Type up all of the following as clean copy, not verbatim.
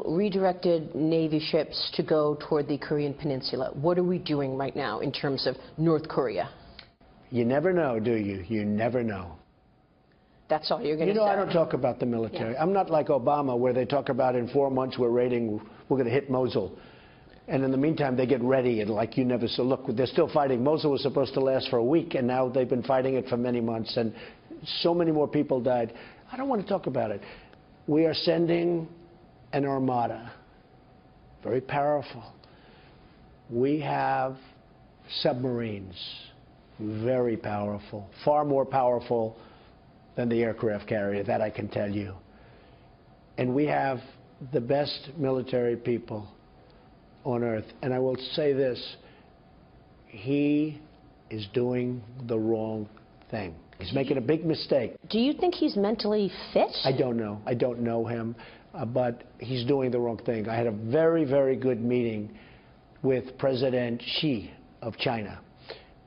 redirected Navy ships to go toward the Korean Peninsula. What are we doing right now in terms of North Korea? You never know, do you? You never know. That's all you're going to say? You know, I don't talk about the military. Yeah. I'm not like Obama, where they talk about in 4 months we're going to hit Mosul. And in the meantime, they get ready, and like you never saw. Look, they're still fighting. Mosul was supposed to last for a week, and now they've been fighting it for many months, and so many more people died. I don't want to talk about it. We are sending an armada, very powerful. We have submarines, very powerful, far more powerful than the aircraft carrier, that I can tell you. And we have the best military people on earth. And I will say this, he is doing the wrong thing. He's making a big mistake. Do you think he's mentally fit? I don't know. I don't know him, but he's doing the wrong thing. I had a very, very good meeting with President Xi of China.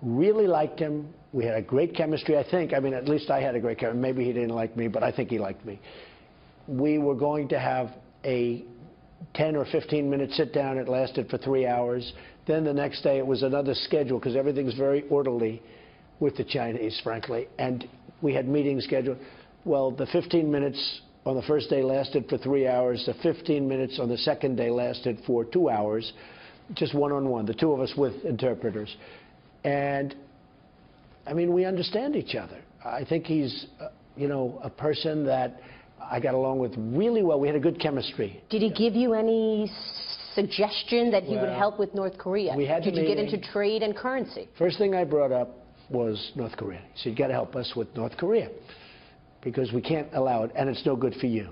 Really liked him. We had a great chemistry, I think. I mean, at least I had a great chemistry. Maybe he didn't like me, but I think he liked me. We were going to have a 10 or 15-minute sit-down. It lasted for 3 hours. Then the next day it was another schedule, because everything's very orderly with the Chinese, frankly. And we had meetings scheduled. Well, the 15 minutes on the first day lasted for 3 hours. The 15 minutes on the second day lasted for 2 hours, just one-on-one, the two of us with interpreters. And, I mean, we understand each other. I think he's, you know, a person that I got along with really well. We had a good chemistry. Did he give you any suggestion that he would help with North Korea? We had Did you get into trade and currency? First thing I brought up was North Korea. He said, you got to help us with North Korea, because we can't allow it, and it's no good for you.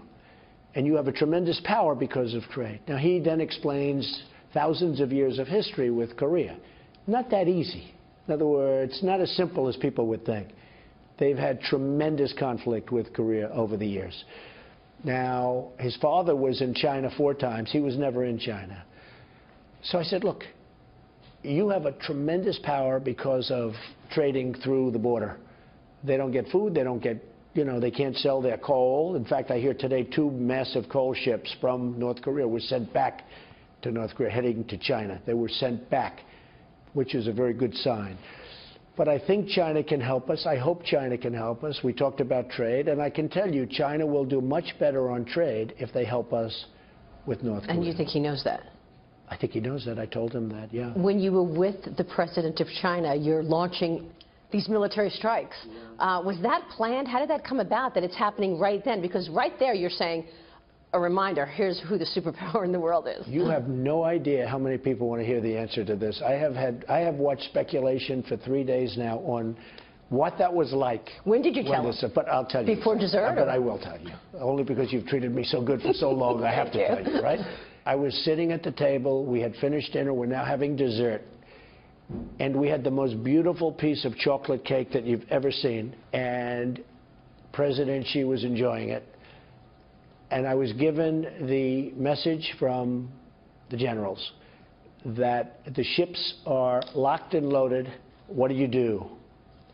And you have a tremendous power because of trade. Now, he then explains thousands of years of history with Korea. Not that easy. In other words, not as simple as people would think. They've had tremendous conflict with Korea over the years. Now, his father was in China 4 times. He was never in China. So I said, look, you have a tremendous power because of trading through the border. They don't get food. They don't get, you know, they can't sell their coal. In fact, I hear today 2 massive coal ships from North Korea were sent back to North Korea, heading to China. They were sent back, which is a very good sign. But I think China can help us. I hope China can help us. We talked about trade, and I can tell you China will do much better on trade if they help us with North Korea. And you think he knows that? I think he knows that. I told him that, yeah. When you were with the president of China, you're launching these military strikes. Was that planned? How did that come about, that it's happening right then? Because right there you're saying, a reminder, here's who the superpower in the world is. You have no idea how many people want to hear the answer to this. I have watched speculation for 3 days now on what that was like. When did you tell us? But I'll tell you. Before dessert? But I will tell you. Only because you've treated me so good for so long, I have to tell you, right? I was sitting at the table. We had finished dinner. We're now having dessert. And we had the most beautiful piece of chocolate cake that you've ever seen. And President Xi was enjoying it. And I was given the message from the generals that the ships are locked and loaded. What do you do?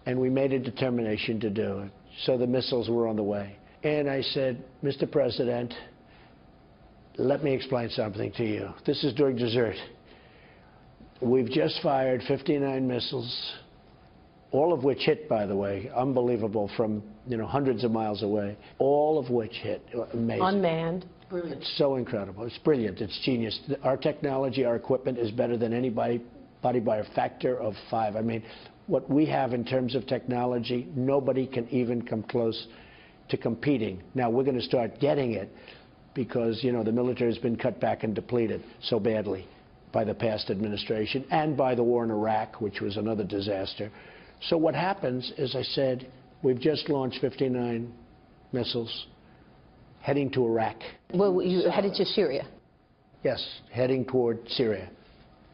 And we made a determination to do it. So the missiles were on the way. And I said, Mr. President, let me explain something to you. This is during dessert. We've just fired 59 missiles, all of which hit, by the way, unbelievable, from, you know, hundreds of miles away, all of which hit. Amazing. Unmanned. Brilliant. It's so incredible. It's brilliant. It's genius. Our technology, our equipment is better than anybody by a factor of 5. I mean, what we have in terms of technology, nobody can even come close to competing. Now, we're going to start getting it because, you know, the military has been cut back and depleted so badly by the past administration and by the war in Iraq, which was another disaster. So what happens is, I said, we've just launched 59 missiles heading to Iraq. Well, you headed to Syria? Yes, heading toward Syria.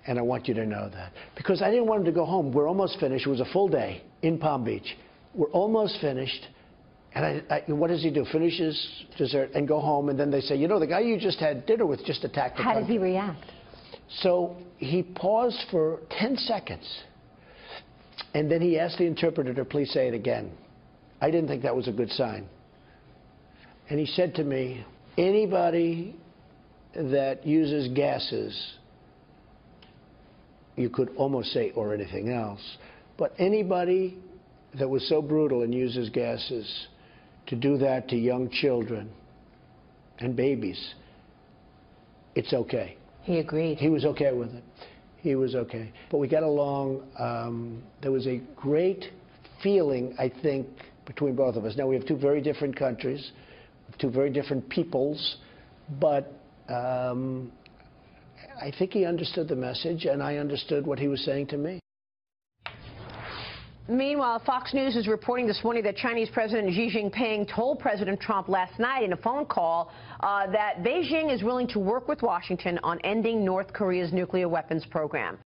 And I want you to know that. Because I didn't want him to go home. We're almost finished. It was a full day in Palm Beach. We're almost finished. And what does he do? Finish his dessert and go home. And then they say, you know, the guy you just had dinner with just attacked the country. How did he react? So he paused for 10 seconds. And then he asked the interpreter to please say it again. I didn't think that was a good sign. And he said to me, anybody that uses gases, you could almost say, or anything else, but anybody that was so brutal and uses gases to do that to young children and babies, it's okay. He agreed. He was okay with it. He was okay. But we got along. There was a great feeling, I think, between both of us. Now, we have two very different countries, two very different peoples, but I think he understood the message, and I understood what he was saying to me. Meanwhile, Fox News is reporting this morning that Chinese President Xi Jinping told President Trump last night in a phone call that Beijing is willing to work with Washington on ending North Korea's nuclear weapons program.